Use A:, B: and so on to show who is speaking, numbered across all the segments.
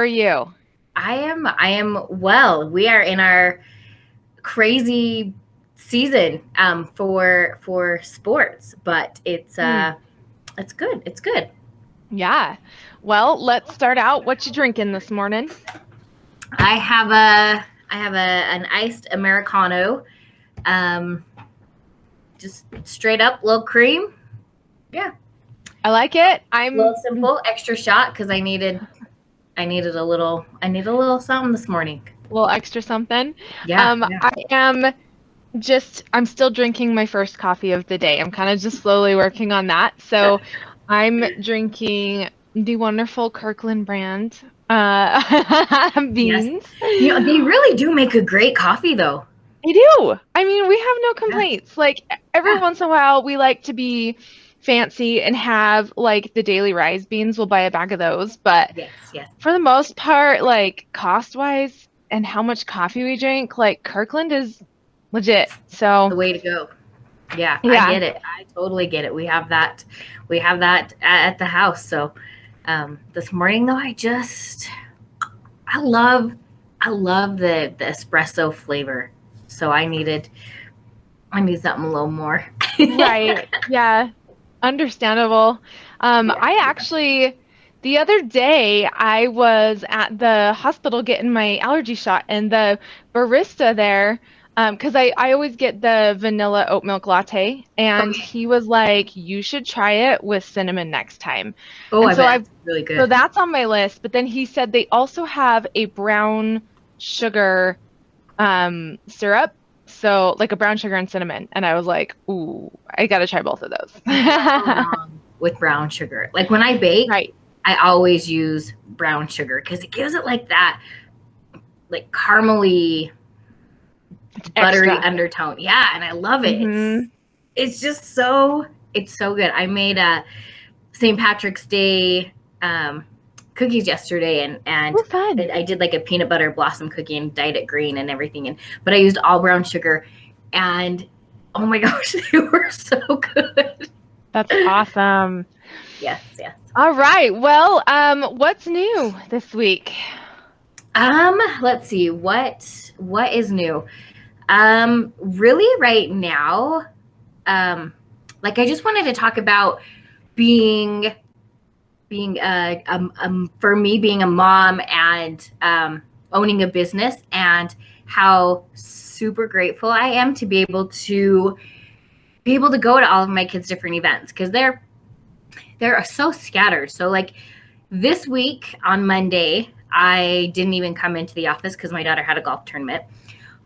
A: are you?
B: I am well. We are in our crazy season for sports, but
A: Hmm.
B: it's good. It's good.
A: Yeah. Well, let's start out. What you drinking this morning?
B: I have an iced Americano. Um just straight up little cream. Yeah.
A: I like it.
B: A little
A: I'm a
B: simple, extra shot because I need a little something this morning.
A: little extra something.
B: Yeah, yeah.
A: I'm still drinking my first coffee of the day. I'm kind of just slowly working on that. So I'm drinking the wonderful Kirkland brand
B: Yes.
A: beans.
B: They really do make a great coffee though.
A: I do. I mean, we have no
B: Yeah.
A: complaints. Like every
B: Yeah.
A: once in a while, we like to be fancy and have like the daily rise beans. We'll buy a bag of those. But
B: Yes, yes.
A: for the most part, like cost wise and how much coffee we drink, like Kirkland is legit.
B: The
A: So
B: way to go. Yeah, I
A: yeah.
B: get it. I totally get it. We have that at the house. So this morning though, I love I love the espresso flavor. So I need something a little more.
A: Right. Yeah. Understandable.
B: Yeah.
A: I actually, the other day, I was at the hospital getting my allergy shot, and the barista there, because I always get the vanilla oat milk latte, and
B: Okay.
A: he was like, "You should try it with cinnamon next time."
B: Oh,
A: And
B: I
A: so
B: bet
A: I've,
B: it's really
A: so
B: good.
A: that's on my list. But then he said they also have a brown sugar syrup. So like a brown sugar and cinnamon. And I was like, ooh, I gotta try both of those.
B: You can't go wrong with brown sugar. Like when I bake,
A: Right.
B: I always use brown sugar because it gives it like that like caramely
A: It's
B: buttery
A: extra.
B: undertone. Yeah, and I love it. It's
A: Hmm.
B: it's just so it's so good. I made a St. Patrick's Day cookies yesterday, and
A: Oh, fun.
B: I did like a peanut butter blossom cookie and dyed it green and everything, and but I used all brown sugar, and oh my gosh, they were so good.
A: That's awesome.
B: Yes, yes.
A: All right. Well, what's new this week?
B: Let's see what is new. Really right now, um, like I just wanted to talk about being for me being a mom and owning a business and how super grateful I am to be able to go to all of my kids' different events because they're so scattered. So like this week on Monday, I didn't even come into the office because my daughter had a golf tournament.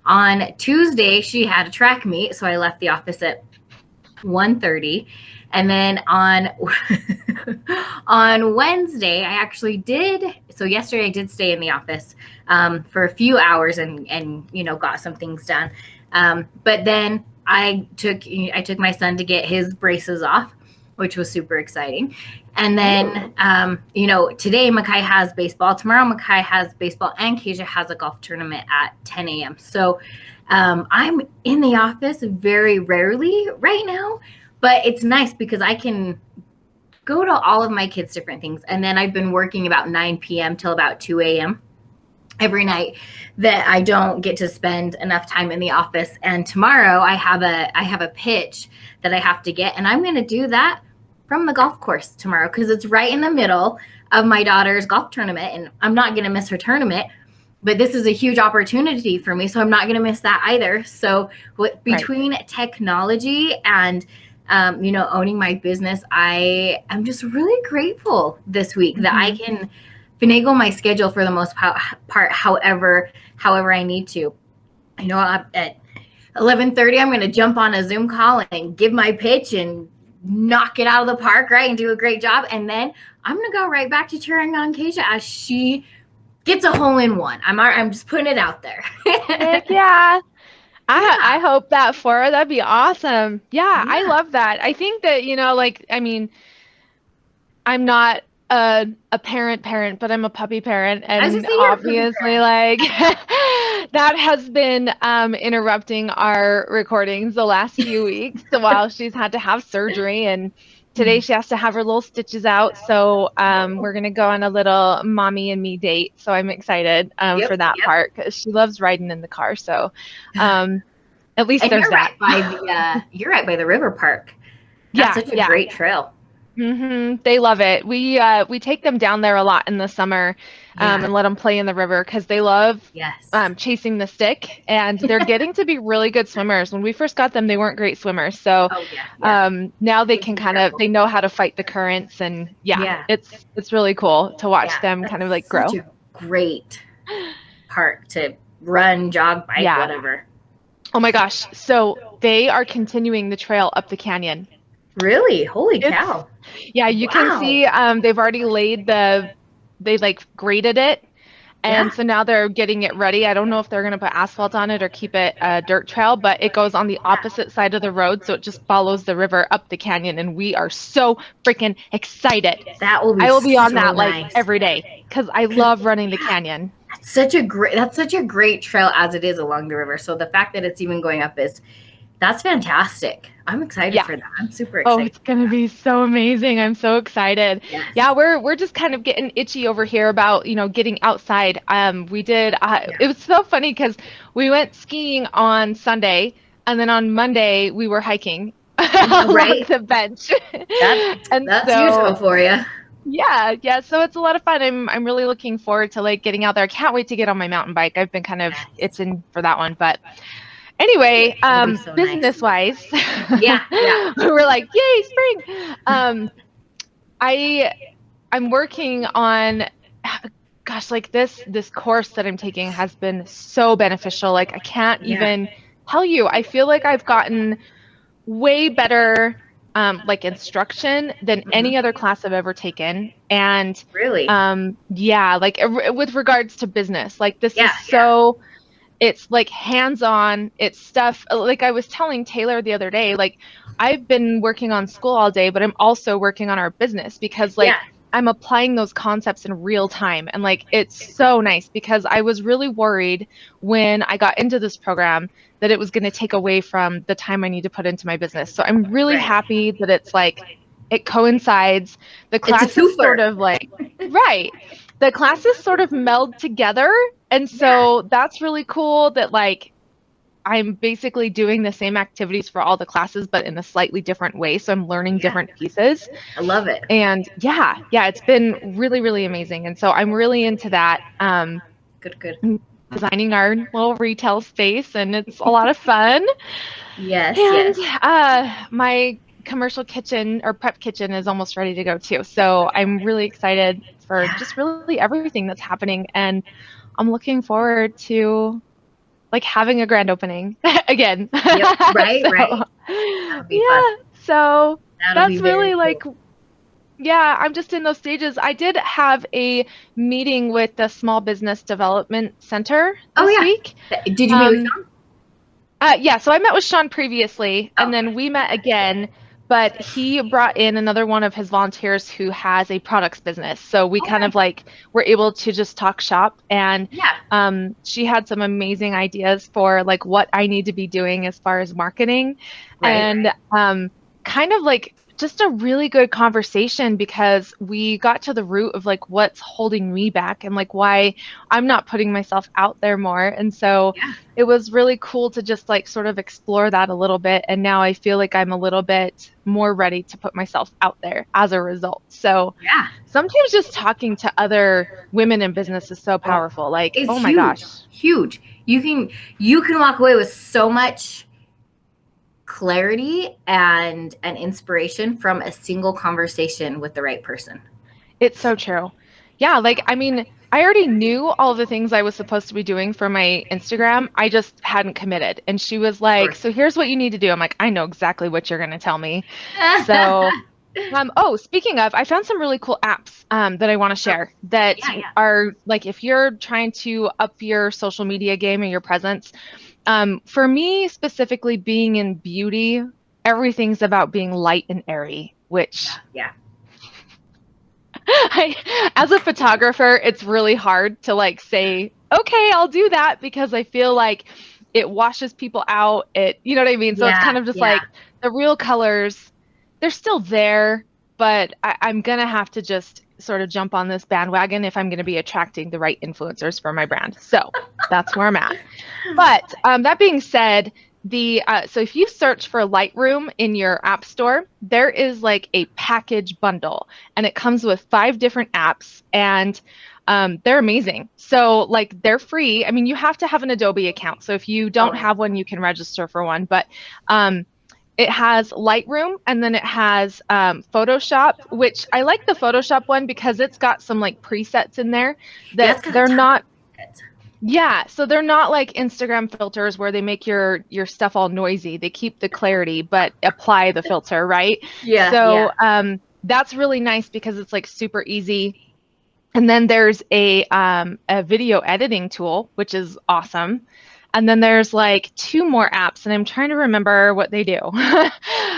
B: On Tuesday, she had a track meet, so I left the office at 1:30, and then on on Wednesday I actually did. So yesterday I did stay in the office for a few hours and got some things done. But then I took my son to get his braces off, which was super exciting. And then today Makai has baseball. Tomorrow Makai has baseball, and Kasia has a golf tournament at 10 a.m. So I'm in the office very rarely right now, but it's nice because I can go to all of my kids' different things. And then I've been working about 9 p.m. till about 2 a.m. every night that I don't get to spend enough time in the office. And tomorrow I have a pitch that I have to get, and I'm going to do that from the golf course tomorrow because it's right in the middle of my daughter's golf tournament, and I'm not going to miss her tournament. But this is a huge opportunity for me, so I'm not going to miss that either. So
A: Right.
B: between technology and owning my business, I am just really grateful this week that I
A: Hmm.
B: can finagle my schedule for the most part, however I need to. At 11:30, I'm going to jump on a Zoom call and give my pitch and knock it out of the park, right, and do a great job. And then I'm going to go right back to cheering on Kasia as she gets a hole in one. I'm just putting it out there.
A: Heck yeah. I
B: Yeah,
A: hope that for her. That'd be awesome. Yeah, I
B: yeah.
A: love that. I think that, like, I mean, I'm not a parent, but I'm a puppy parent,
B: I was just
A: and
B: saying you're a puppy
A: obviously
B: parent.
A: like that has been interrupting our recordings the last few weeks while she's had to have surgery and today she has to have her little stitches out. So we're gonna go on a little mommy and me date. So I'm excited for
B: Yep,
A: that
B: yep.
A: part because she loves riding in the car. So um, at least
B: And
A: there's that.
B: you're right by the river park. That's
A: Yeah,
B: such a
A: yeah.
B: great trail.
A: They love it. We take them down there a lot in the summer,
B: Yeah.
A: and let them play in the river because they love
B: Yes.
A: chasing the stick, and they're getting to be really good swimmers. When we first got them, they weren't great swimmers, so
B: Oh yeah, yeah.
A: now they
B: Need to
A: can
B: be
A: kind of
B: careful.
A: they know how to fight the currents, and yeah,
B: Yeah,
A: it's really cool to watch
B: yeah.
A: them kind
B: That's
A: of like
B: such
A: grow.
B: a great park to run, jog, bike,
A: Yeah.
B: whatever.
A: Oh my gosh. So they are continuing the trail up the canyon.
B: Really? Holy
A: It's
B: cow.
A: Yeah, you can
B: Wow.
A: see they've already they like graded it.
B: Yeah.
A: And so now they're getting it ready. I don't know if they're going to put asphalt on it or keep it a dirt trail, but it goes on the
B: Yeah.
A: opposite side of the road. So it just follows the river up the canyon. And we are so freaking excited.
B: That will be
A: I will be on
B: so
A: that like
B: nice.
A: every day because I
B: Because
A: love running the canyon.
B: that's such a great trail as it is along the river. So the fact that it's even going up is that's fantastic. I'm excited
A: Yeah.
B: for that. I'm super
A: Oh,
B: excited
A: it's
B: for
A: gonna
B: that.
A: be so amazing. I'm so excited.
B: Yes.
A: Yeah, we're just kind of getting itchy over here about, getting outside. We did
B: Yeah.
A: it was so funny because we went skiing on Sunday and then on Monday we were hiking along
B: Right?
A: the bench.
B: That
A: And
B: that's Utah
A: so
B: for you.
A: yeah, so it's a lot of fun. I'm really looking forward to like getting out there. I can't wait to get on my mountain bike. I've been kind of
B: Yes.
A: itching for that one, but anyway,
B: It'll be so nice.
A: business wise,
B: Yeah, yeah.
A: we're like, yay, spring. I I'm working on gosh, like this course that I'm taking has been so beneficial. Like I can't
B: Yeah.
A: even tell you. I feel like I've gotten way better like instruction than
B: Hmm.
A: any other class I've ever taken. And
B: Really?
A: yeah, like with regards to business, like this
B: Yeah,
A: is
B: yeah.
A: so it's like hands-on, it's stuff like I was telling Taylor the other day, like I've been working on school all day, but I'm also working on our business because
B: Yeah.
A: like I'm applying those concepts in real time. And like it's so nice because I was really worried when I got into this program that it was going to take away from the time I need to put into my business. So I'm really
B: Right.
A: happy that it's like it coincides. The
B: It's a
A: classes sort
B: twofer.
A: of like, right. The classes sort of meld together, and
B: Yeah.
A: so that's really cool that like I'm basically doing the same activities for all the classes, but in a slightly different way. So I'm learning
B: Yeah.
A: different pieces.
B: I love it.
A: And yeah, it's been really, really amazing. And so I'm really into that.
B: Good, good.
A: Designing our little retail space, and it's a lot of fun.
B: Yes,
A: And
B: yes.
A: my commercial kitchen or prep kitchen is almost ready to go too. So I'm really excited for
B: Yeah.
A: just really everything that's happening. And I'm looking forward to like having a grand opening again.
B: Yep. Right, right.
A: So,
B: That'll be fun.
A: yeah, so
B: That'll be
A: that's
B: very
A: really like,
B: cool.
A: yeah, I'm just in those stages. I did have a meeting with the Small Business Development Center
B: Oh
A: this
B: yeah.
A: week.
B: Did you meet with
A: Um,
B: Sean?
A: yeah, so I met with Sean previously, and
B: Oh,
A: then we met again, but he brought in another one of his volunteers who has a products business. So we
B: oh
A: kind of
B: nice.
A: like were able to just talk shop, and
B: Yeah.
A: she had some amazing ideas for like what I need to be doing as far as marketing,
B: Right.
A: and kind of like just a really good conversation because we got to the root of like what's holding me back and like why I'm not putting myself out there more. And so
B: Yeah.
A: it was really cool to just like sort of explore that a little bit. And now I feel like I'm a little bit more ready to put myself out there as a result. So
B: Yeah.
A: sometimes just talking to other women in business is so
B: Oh,
A: powerful. Like,
B: it's
A: oh my
B: huge.
A: gosh.
B: Huge. You can walk away with so much clarity and an inspiration from a single conversation with the right person.
A: It's so true. Yeah, like I mean, I already knew all the things I was supposed to be doing for my Instagram. I just hadn't committed. And she was like,
B: Sure.
A: "So here's what you need to do." I'm like, "I know exactly what you're going to tell me." So, oh, speaking of, I found some really cool apps that I want to
B: Oh,
A: share that
B: yeah, yeah.
A: are like if you're trying to up your social media game and your presence. For me specifically, being in beauty, everything's about being light and airy, which
B: Yeah.
A: as a photographer, it's really hard to like say, okay, I'll do that because I feel like it washes people out. You know what I mean? So it's
B: Yeah.
A: kind of just
B: Yeah.
A: like the real colors, they're still there, but I'm gonna have to just sort of jump on this bandwagon if I'm gonna be attracting the right influencers for my brand. So that's where I'm at. But that being said, the so if you search for Lightroom in your app store, there is like a package bundle, and it comes with 5 different apps, and they're amazing. So like they're free. I mean, you have to have an Adobe account. So if you don't
B: Okay.
A: have one, you can register for one. But it has Lightroom, and then it has Photoshop, which I like the Photoshop one because it's got some like presets in there
B: Yeah,
A: that
B: it's got a
A: they're
B: ton
A: not.
B: of it.
A: Yeah, so they're not like Instagram filters where they make your stuff all noisy. They keep the clarity but apply the filter, right?
B: Yeah,
A: So
B: yeah.
A: that's really nice because it's like super easy. And then there's a video editing tool, which is awesome. And then there's like 2 more apps, and I'm trying to remember what they do.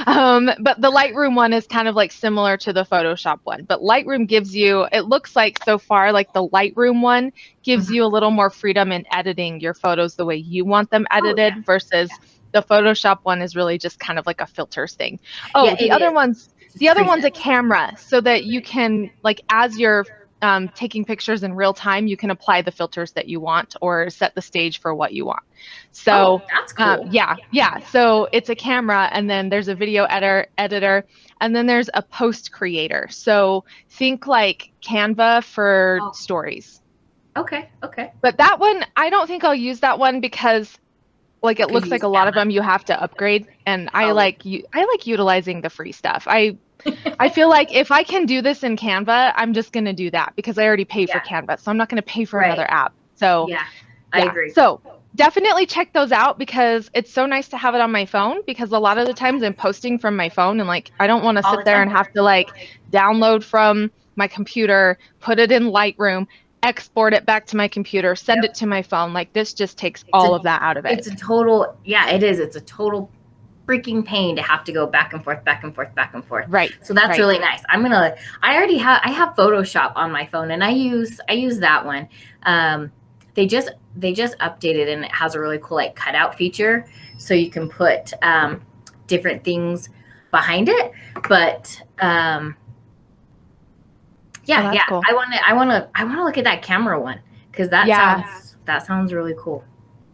A: But the Lightroom one is kind of like similar to the Photoshop one. But Lightroom gives you, it looks like so far, like the Lightroom one gives
B: Mhm.
A: you a little more freedom in editing your photos the way you want them
B: Oh yeah,
A: edited versus the Photoshop one is really just kind of like a filters thing.
B: yeah.
A: Oh,
B: It is. It's
A: the
B: just
A: other one's a
B: presets.
A: camera so that you can like as you're taking pictures in real time, you can apply the filters that you want or set the stage for what you want.
B: Oh,
A: So,
B: that's cool.
A: yeah. So it's a camera, and then there's a video editor, and then there's a post creator. So think like Canva for
B: Oh,
A: stories.
B: okay, okay.
A: But that one, I don't think I'll use that one because like it
B: Because
A: looks
B: you
A: like
B: use
A: a lot of them
B: Canva.
A: you have to upgrade, and
B: Oh,
A: I like utilizing the free stuff. I feel like if I can do this in Canva, I'm just going to do that because I already pay for
B: yeah,
A: Canva. So I'm not going to pay for
B: right.
A: another app. So,
B: Yeah, I
A: yeah.
B: agree.
A: So definitely check those out because it's so nice to have it on my phone because a lot of the times I'm posting from my phone and like I don't want to
B: All the
A: sit there
B: time.
A: and have to like download from my computer, put it in Lightroom, export it back to my computer, send it
B: Yep.
A: to my phone. Like this just takes
B: It's
A: all
B: a
A: of that out of it.
B: it's a total, yeah, it is. It's a total freaking pain to have to go back and forth, back and forth, back and forth.
A: Right.
B: So that's
A: Right.
B: really nice. I have Photoshop on my phone, and I use that one. Um, they just updated, and it has a really cool like cutout feature, so you can put different things behind it. But
A: Oh,
B: yeah,
A: that's
B: yeah,
A: cool.
B: I want to look at that camera one because
A: Yeah.
B: that sounds really cool.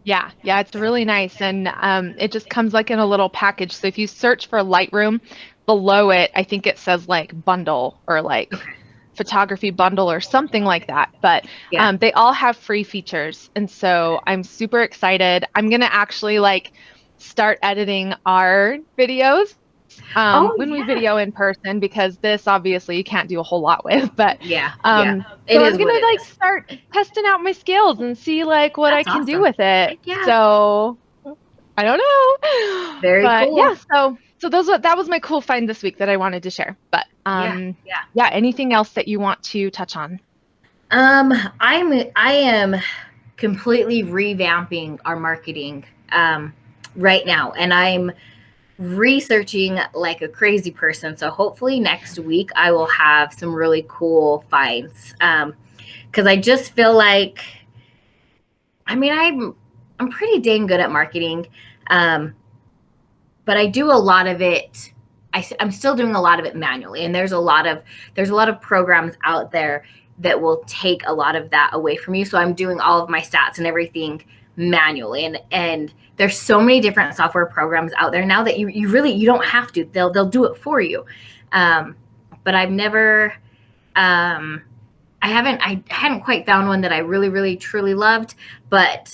A: Yeah, yeah, it's really nice. And it just comes like in a little package. So if you search for Lightroom, below it, I think it says like bundle or like
B: Okay.
A: photography bundle or something like that. But
B: Yeah.
A: they all have free features. And so I'm super excited. I'm gonna actually like start editing our videos
B: Oh
A: when we
B: yeah.
A: video in person because this obviously you can't do a whole lot with. But
B: Yeah. Yeah.
A: um,
B: It
A: so I'm
B: is what
A: gonna
B: it
A: like
B: is.
A: start testing out my skills and see like what I
B: That's
A: can do
B: awesome.
A: with it.
B: Heck yeah.
A: So I don't know.
B: Very
A: But
B: cool.
A: yeah, so that was my cool find this week that I wanted to share. But
B: Yeah. Yeah.
A: yeah, anything else that you want to touch on?
B: I am completely revamping our marketing right now, and I'm researching like a crazy person. So hopefully next week I will have some really cool finds. Because I just feel like, I mean, I'm pretty dang good at marketing, um, but I do a lot of it. I'm still doing a lot of it manually, and there's a lot of programs out there that will take a lot of that away from you. So I'm doing all of my stats and everything manually, and there's so many different software programs out there now that you really you don't have to. They'll do it for you. But I've never I hadn't quite found one that I really, really, truly loved. But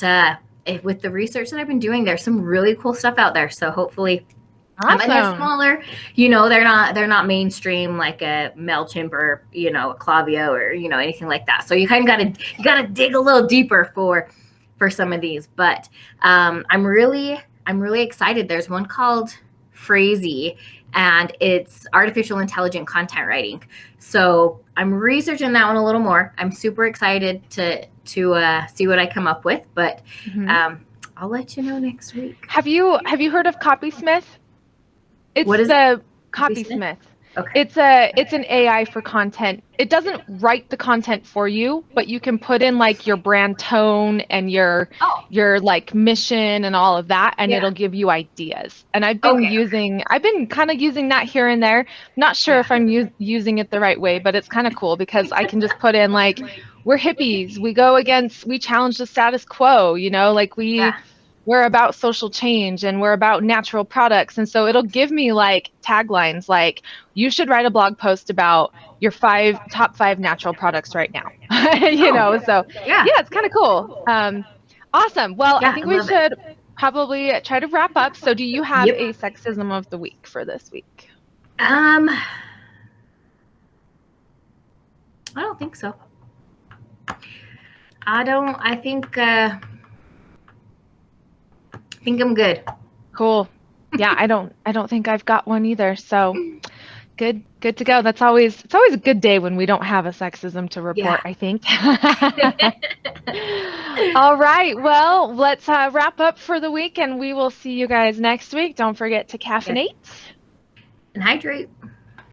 B: with the research that I've been doing, there's some really cool stuff out there. So hopefully, and they're
A: Awesome.
B: smaller. They're not mainstream like a Mailchimp or a Klaviyo or anything like that. So you kind of gotta dig a little deeper for some of these. But I'm really excited. There's one called Phrasey, and it's artificial intelligent content writing. So I'm researching that one a little more. I'm super excited to see what I come up with, but
A: Mhm.
B: I'll let you know next week.
A: Have you heard of Copysmith?
B: What
A: It's
B: is it?
A: the
B: Copy Smith?
A: Copysmith.
B: Okay.
A: It's an AI for content. It doesn't write the content for you, but you can put in like your brand tone and
B: Oh,
A: your like mission and all of that, and
B: yeah.
A: it'll give you ideas. And
B: Okay.
A: I've been kind of using that here and there. Not sure
B: Yeah.
A: if I'm using it the right way, but it's kind of cool because I can just put in like we're hippies. We challenge the status quo, you know, like
B: Yeah.
A: we're about social change and we're about natural products. And so it'll give me like taglines like, you should write a blog post about your top five natural products right now. You
B: Oh,
A: know, so
B: yeah.
A: yeah, it's kind of cool. Awesome. Well, I
B: Yeah, I
A: think we
B: love it.
A: should probably try to wrap up. So do you have
B: Yep.
A: a sexism of the week for this week?
B: I don't think so. I don't. I think I'm good.
A: Cool. Yeah, I don't think I've got one either. So good to go. It's always a good day when we don't have a sexism to
B: Yeah.
A: report, I think. All right. Well, let's wrap up for the week and we will see you guys next week. Don't forget to
B: Okay.
A: caffeinate.
B: And hydrate.